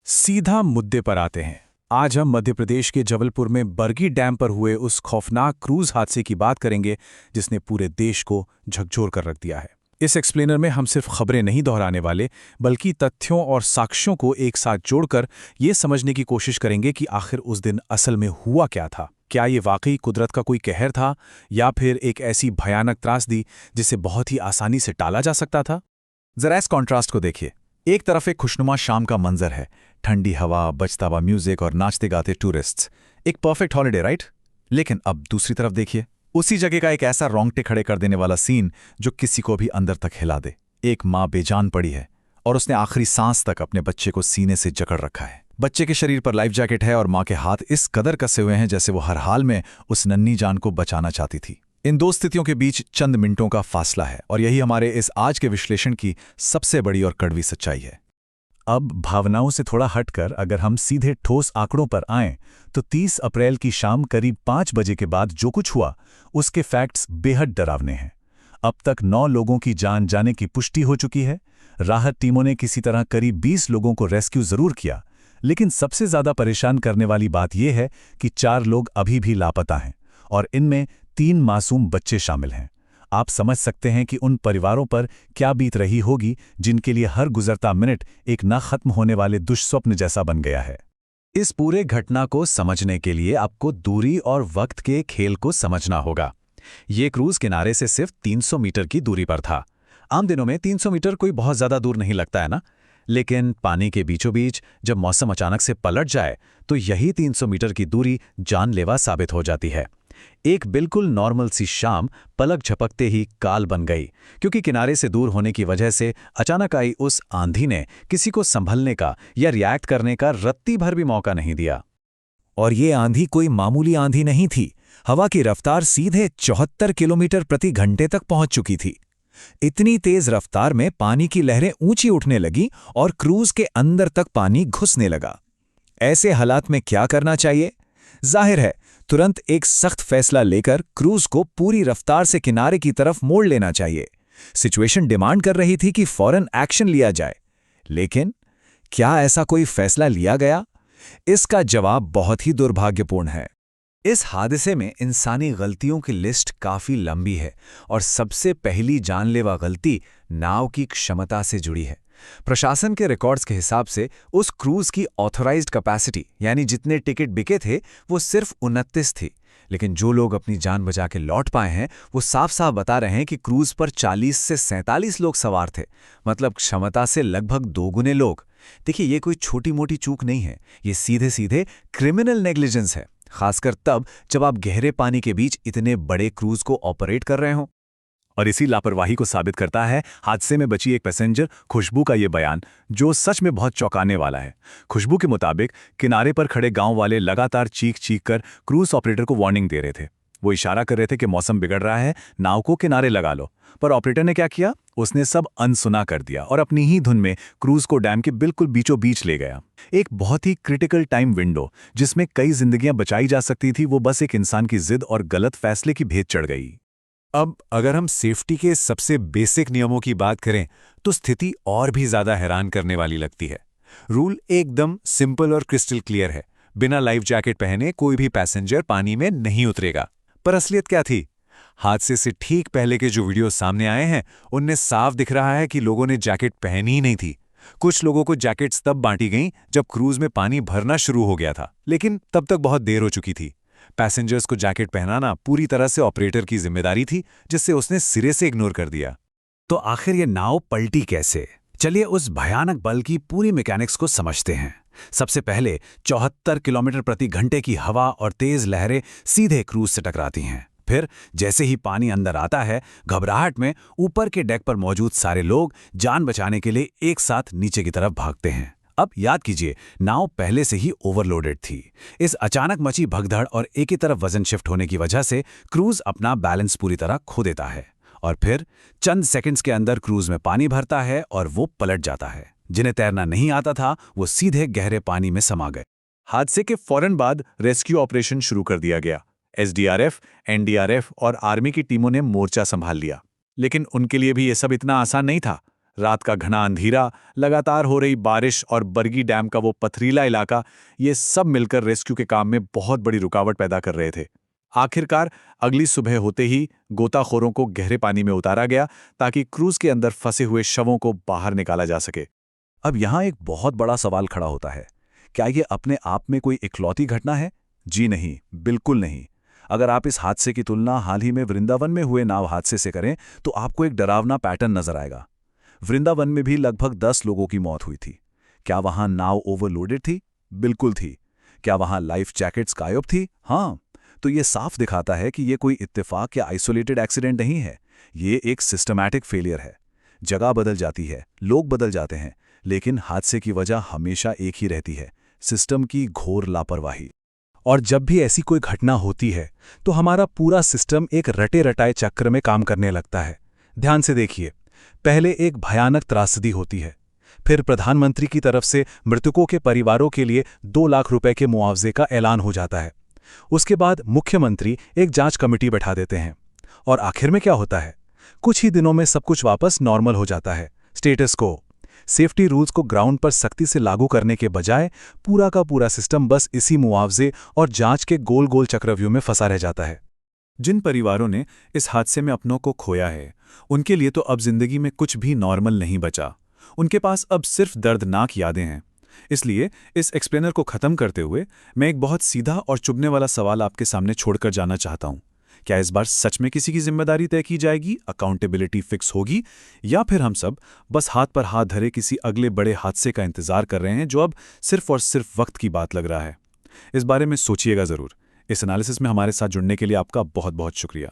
सीधा मुद्दे पर आते हैं। आज हम मध्य प्रदेश के जबलपुर में बरगी डैम पर हुए उस खौफनाक क्रूज हादसे की बात करेंगे जिसने पूरे देश को झकझोर कर रख दिया है। इस एक्सप्लेनर में हम सिर्फ खबरें नहीं दोहराने वाले, बल्कि तथ्यों और साक्ष्यों को एक साथ जोड़कर ये समझने की कोशिश करेंगे कि आखिर उस दिन असल में हुआ क्या था। क्या ये वाकई कुदरत का कोई कहर था, या फिर एक ऐसी भयानक त्रासदी जिसे बहुत ही आसानी से टाला जा सकता था? जरा इस कॉन्ट्रास्ट को देखिए। एक तरफ एक खुशनुमा शाम का मंजर है, ठंडी हवा, बजता हुआ म्यूजिक और नाचते गाते टूरिस्ट्स। एक परफेक्ट हॉलिडे, राइट? लेकिन अब दूसरी तरफ देखिए, उसी जगह का एक ऐसा रोंगटे खड़े कर देने वाला सीन जो किसी को भी अंदर तक हिला दे। एक माँ बेजान पड़ी है और उसने आखिरी सांस तक अपने बच्चे को सीने से जकड़ रखा है। बच्चे के शरीर पर लाइफ जैकेट है और माँ के हाथ इस कदर कसे हुए हैं जैसे वो हर हाल में उस नन्ही जान को बचाना चाहती थी। इन दो स्थितियों के बीच चंद मिनटों का फासला है, और यही हमारे इस आज के विश्लेषण की सबसे बड़ी और कड़वी सच्चाई है। अब भावनाओं से थोड़ा हटकर अगर हम सीधे ठोस आंकड़ों पर आएं, तो 30 अप्रैल की शाम करीब 5 बजे के बाद जो कुछ हुआ उसके फैक्ट्स बेहद डरावने हैं। अब तक 9 लोगों की जान जाने की पुष्टि हो चुकी है। राहत टीमों ने किसी तरह करीब 20 लोगों को रेस्क्यू जरूर किया, लेकिन सबसे ज्यादा परेशान करने वाली बात यह है कि 4 लोग अभी भी लापता हैं, और इनमें 3 मासूम बच्चे शामिल हैं। आप समझ सकते हैं कि उन परिवारों पर क्या बीत रही होगी जिनके लिए हर गुजरता मिनट एक ना खत्म होने वाले दुष्स्वप्न जैसा बन गया है। इस पूरे घटना को समझने के लिए आपको दूरी और वक्त के खेल को समझना होगा। ये क्रूज किनारे से सिर्फ 300 मीटर की दूरी पर था। आम दिनों में 300 मीटर कोई बहुत ज्यादा दूर नहीं लगता है ना, लेकिन पानी के बीचों बीच जब मौसम अचानक से पलट जाए तो यही 300 मीटर की दूरी जानलेवा साबित हो जाती है। एक बिल्कुल नॉर्मल सी शाम पलक झपकते ही काल बन गई, क्योंकि किनारे से दूर होने की वजह से अचानक आई उस आंधी ने किसी को संभलने का या रिएक्ट करने का रत्ती भर भी मौका नहीं दिया। और ये आंधी कोई मामूली आंधी नहीं थी। हवा की रफ्तार सीधे 74 किलोमीटर प्रति घंटे तक पहुंच चुकी थी। इतनी तेज रफ्तार में पानी की लहरें ऊंची उठने लगी और क्रूज के अंदर तक पानी घुसने लगा। ऐसे हालात में क्या करना चाहिए? जाहिर है, तुरंत एक सख्त फैसला लेकर क्रूज को पूरी रफ्तार से किनारे की तरफ मोड़ लेना चाहिए। सिचुएशन डिमांड कर रही थी कि फौरन एक्शन लिया जाए, लेकिन क्या ऐसा कोई फैसला लिया गया? इसका जवाब बहुत ही दुर्भाग्यपूर्ण है। इस हादसे में इंसानी गलतियों की लिस्ट काफी लंबी है, और सबसे पहली जानलेवा गलती नाव की क्षमता से जुड़ी है। प्रशासन के रिकॉर्ड्स के हिसाब से उस क्रूज की ऑथराइज्ड कैपेसिटी, यानी जितने टिकट बिके थे, वो सिर्फ 29 थी। लेकिन जो लोग अपनी जान बचा के लौट पाए हैं वो साफ साफ बता रहे हैं कि क्रूज पर 40 से 47 लोग सवार थे, मतलब क्षमता से लगभग 2 गुने लोग। देखिए, ये कोई छोटी मोटी चूक नहीं है, ये सीधे सीधे क्रिमिनल नेग्लिजेंस है, खासकर तब जब आप गहरे पानी के बीच इतने बड़े क्रूज को ऑपरेट कर रहे हों। और इसी लापरवाही को साबित करता है हादसे में बची एक पैसेंजर खुशबू का ये बयान, जो सच में बहुत चौंकाने वाला है। खुशबू के मुताबिक किनारे पर खड़े गांव वाले लगातार चीख चीख कर क्रूज ऑपरेटर को वार्निंग दे रहे थे। वो इशारा कर रहे थे कि मौसम बिगड़ रहा है, नाव को किनारे लगा लो। पर ऑपरेटर ने क्या किया? उसने सब अनसुना कर दिया और अपनी ही धुन में क्रूज को डैम के बिल्कुल बीचों बीच ले गया। एक बहुत ही क्रिटिकल टाइम विंडो जिसमें कई जिंदगियां बचाई जा सकती थी, वो बस एक इंसान की जिद और गलत फैसले की भेंट चढ़ गई। अब अगर हम सेफ्टी के सबसे बेसिक नियमों की बात करें तो स्थिति और भी ज्यादा हैरान करने वाली लगती है। रूल एकदम सिंपल और क्रिस्टल क्लियर है। बिना लाइफ जैकेट पहने कोई भी पैसेंजर पानी में नहीं उतरेगा। पर असलियत क्या थी? हादसे से ठीक पहले के जो वीडियो सामने आए हैं उनमें साफ दिख रहा है कि लोगों ने जैकेट पहनी ही नहीं थी। कुछ लोगों को जैकेट्स तब बांटी गईं जब क्रूज में पानी भरना शुरू हो गया था, लेकिन तब तक बहुत देर हो चुकी थी। पैसेंजर्स को जैकेट पहनाना पूरी तरह से ऑपरेटर की जिम्मेदारी थी, जिससे उसने सिरे से इग्नोर कर दिया। तो आखिर ये नाव पलटी कैसे? चलिए उस भयानक बल की पूरी मैकेनिक्स को समझते हैं। सबसे पहले 74 किलोमीटर प्रति घंटे की हवा और तेज लहरें सीधे क्रूज से टकराती हैं। फिर जैसे ही पानी अंदर आता है, घबराहट में ऊपर के डेक पर मौजूद सारे लोग जान बचाने के लिए एक साथ नीचे की तरफ भागते हैं। अब याद कीजिए, नाव पहले से ही ओवरलोडेड थी। इस अचानक मची भगदड़ और एक ही तरफ वजन शिफ्ट होने की वजह से क्रूज अपना बैलेंस पूरी तरह खो देता है, और फिर चंद सेकंड्स के अंदर क्रूज में पानी भरता है और वो पलट जाता है। जिन्हें तैरना नहीं आता था वो सीधे गहरे पानी में समा गए। हादसे के फौरन बाद रेस्क्यू ऑपरेशन शुरू कर दिया गया। एसडीआरएफ, एनडीआरएफ और आर्मी की टीमों ने मोर्चा संभाल लिया, लेकिन उनके लिए भी ये सब इतना आसान नहीं था। रात का घना अंधेरा, लगातार हो रही बारिश और बरगी डैम का वो पथरीला इलाका, ये सब मिलकर रेस्क्यू के काम में बहुत बड़ी रुकावट पैदा कर रहे थे। आखिरकार अगली सुबह होते ही गोताखोरों को गहरे पानी में उतारा गया ताकि क्रूज के अंदर फंसे हुए शवों को बाहर निकाला जा सके। अब यहाँ एक बहुत बड़ा सवाल खड़ा होता है, क्या ये अपने आप में कोई इकलौती घटना है? जी नहीं, बिल्कुल नहीं। अगर आप इस हादसे की तुलना हाल ही में वृंदावन में हुए नाव हादसे से करें तो आपको एक डरावना पैटर्न नजर आएगा। वृंदावन में भी लगभग 10 लोगों की मौत हुई थी। क्या वहां नाव ओवरलोडेड थी? बिल्कुल थी। क्या वहां लाइफ जैकेट्स गायब थी? हाँ। तो ये साफ दिखाता है कि ये कोई इत्तेफाक या आइसोलेटेड एक्सीडेंट नहीं है, ये एक सिस्टमैटिक फेलियर है। जगह बदल जाती है, लोग बदल जाते हैं, लेकिन हादसे की वजह हमेशा एक ही रहती है, सिस्टम की घोर लापरवाही। और जब भी ऐसी कोई घटना होती है तो हमारा पूरा सिस्टम एक रटे रटाए चक्र में काम करने लगता है। ध्यान से देखिए, पहले एक भयानक त्रासदी होती है, फिर प्रधानमंत्री की तरफ से मृतकों के परिवारों के लिए 2 लाख रुपए के मुआवजे का ऐलान हो जाता है। उसके बाद मुख्यमंत्री एक जांच कमेटी बैठा देते हैं और आखिर में क्या होता है? कुछ ही दिनों में सब कुछ वापस नॉर्मल हो जाता है, स्टेटस को। सेफ्टी रूल्स को ग्राउंड पर सख्ती से लागू करने के बजाय पूरा का पूरा सिस्टम बस इसी मुआवजे और जांच के गोल गोल चक्रव्यूह में फंसा रह जाता है। जिन परिवारों ने इस हादसे में अपनों को खोया है, उनके लिए तो अब जिंदगी में कुछ भी नॉर्मल नहीं बचा। उनके पास अब सिर्फ दर्दनाक यादें हैं। इसलिए इस एक्सप्लेनर को खत्म करते हुए मैं एक बहुत सीधा और चुभने वाला सवाल आपके सामने छोड़कर जाना चाहता हूं। क्या इस बार सच में किसी की जिम्मेदारी तय की जाएगी, अकाउंटेबिलिटी फिक्स होगी, या फिर हम सब बस हाथ पर हाथ धरे किसी अगले बड़े हादसे का इंतजार कर रहे हैं जो अब सिर्फ और सिर्फ वक्त की बात लग रहा है? इस बारे में सोचिएगा जरूर। इस एनालिसिस में हमारे साथ जुड़ने के लिए आपका बहुत बहुत शुक्रिया।